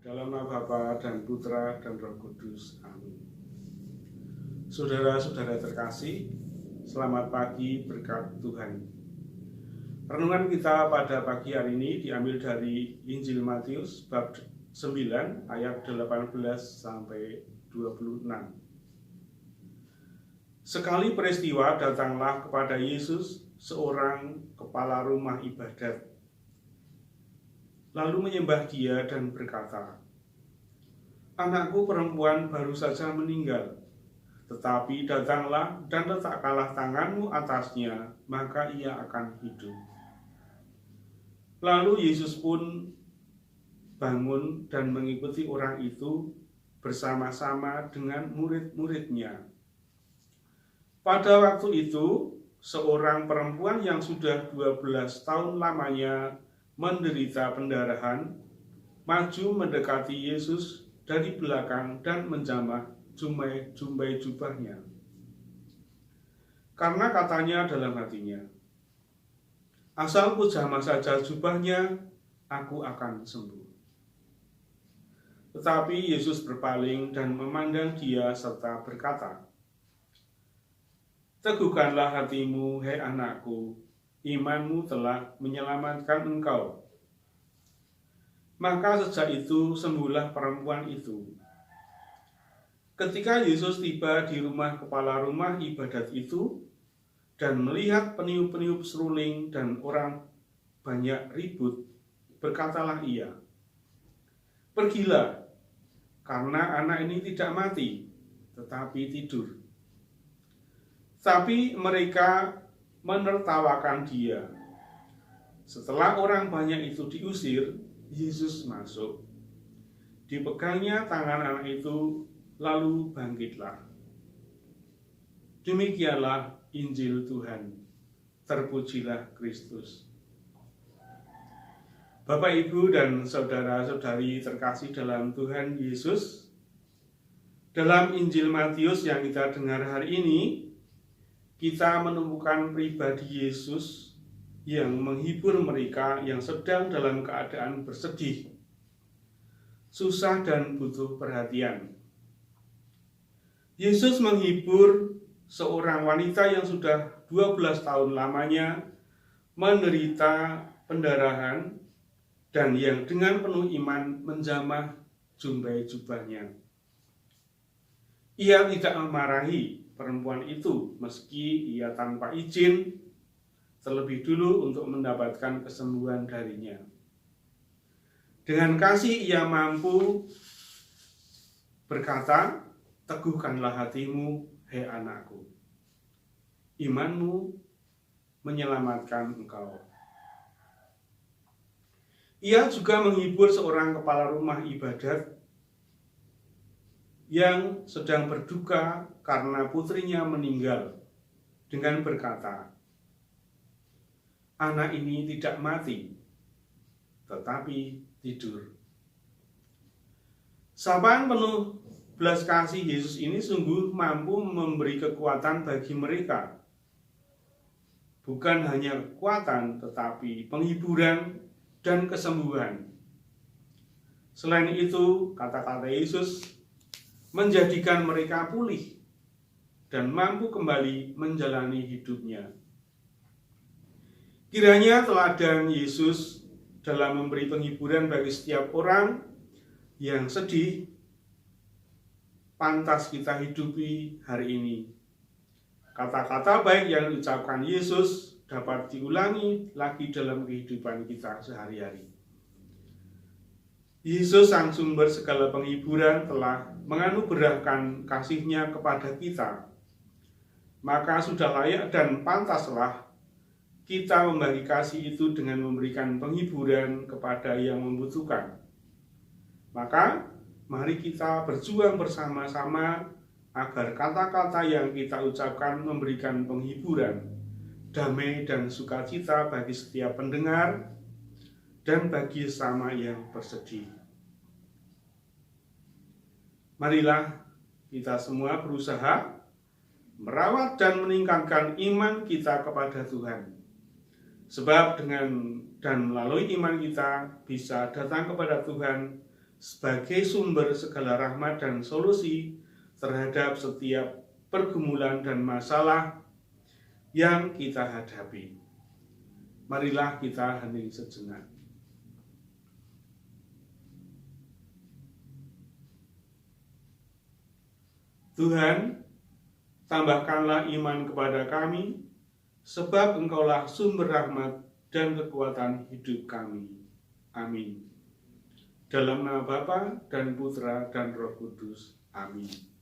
Dalam nama Bapa dan Putra dan Roh Kudus. Amin. Saudara-saudara terkasih, selamat pagi berkat Tuhan. Renungan kita pada pagi hari ini diambil dari Injil Matius bab 9 ayat 18 sampai 26. Sekali peristiwa datanglah kepada Yesus seorang kepala rumah ibadat, lalu menyembah dia dan berkata, "Anakku perempuan baru saja meninggal, tetapi datanglah dan letakkanlah tanganmu atasnya, maka ia akan hidup." Lalu Yesus pun bangun dan mengikuti orang itu bersama-sama dengan murid-muridnya. Pada waktu itu, seorang perempuan yang sudah 12 tahun lamanya menderita pendarahan, maju mendekati Yesus dari belakang dan menjamah jumbai jubahnya. Karena katanya dalam hatinya, "Asal ku jamah saja jubahnya, aku akan sembuh." Tetapi Yesus berpaling dan memandang dia serta berkata, "Teguhkanlah hatimu, hai anakku, imanmu telah menyelamatkan engkau." Maka sejak itu sembuhlah perempuan itu. Ketika Yesus tiba di rumah kepala rumah ibadat itu dan melihat peniup-peniup seruling dan orang banyak ribut, berkatalah ia, "Pergilah, karena anak ini tidak mati, tetapi tidur." Tapi mereka menertawakan dia. Setelah orang banyak itu diusir, Yesus masuk. Dipegangnya tangan anak itu, lalu bangkitlah. Demikianlah Injil Tuhan. Terpujilah Kristus. Bapak, Ibu, dan saudara-saudari terkasih dalam Tuhan Yesus, dalam Injil Matius yang kita dengar hari ini, kita menemukan pribadi Yesus yang menghibur mereka yang sedang dalam keadaan bersedih, susah dan butuh perhatian. Yesus menghibur seorang wanita yang sudah 12 tahun lamanya menderita pendarahan dan yang dengan penuh iman menjamah jumbai jubahnya. Ia tidak memarahi perempuan itu meski ia tanpa izin terlebih dulu untuk mendapatkan kesembuhan darinya. Dengan kasih ia mampu berkata, "Teguhkanlah hatimu, hai anakku. Imanmu menyelamatkan engkau." Ia juga menghibur seorang kepala rumah ibadat yang sedang berduka karena putrinya meninggal dengan berkata, "Anak ini tidak mati, tetapi tidur." Sapaan penuh belas kasih Yesus ini sungguh mampu memberi kekuatan bagi mereka. Bukan hanya kekuatan, tetapi penghiburan dan kesembuhan. Selain itu, kata-kata Yesus menjadikan mereka pulih dan mampu kembali menjalani hidupnya. Kiranya teladan Yesus dalam memberi penghiburan bagi setiap orang yang sedih pantas kita hidupi hari ini. Kata-kata baik yang diucapkan Yesus dapat diulangi lagi dalam kehidupan kita sehari-hari. Yesus, sang sumber segala penghiburan, telah menganugerahkan kasih-Nya kepada kita. Maka sudah layak dan pantaslah kita membagi kasih itu dengan memberikan penghiburan kepada yang membutuhkan. Maka mari kita berjuang bersama-sama agar kata-kata yang kita ucapkan memberikan penghiburan, damai dan sukacita bagi setiap pendengar dan bagi sesama yang bersedih. Marilah kita semua berusaha merawat dan meningkatkan iman kita kepada Tuhan. Sebab dengan dan melalui iman kita bisa datang kepada Tuhan sebagai sumber segala rahmat dan solusi terhadap setiap pergumulan dan masalah yang kita hadapi. Marilah kita hening sejenak. Tuhan, tambahkanlah iman kepada kami, sebab Engkaulah sumber rahmat dan kekuatan hidup kami. Amin. Dalam nama Bapa dan Putra dan Roh Kudus. Amin.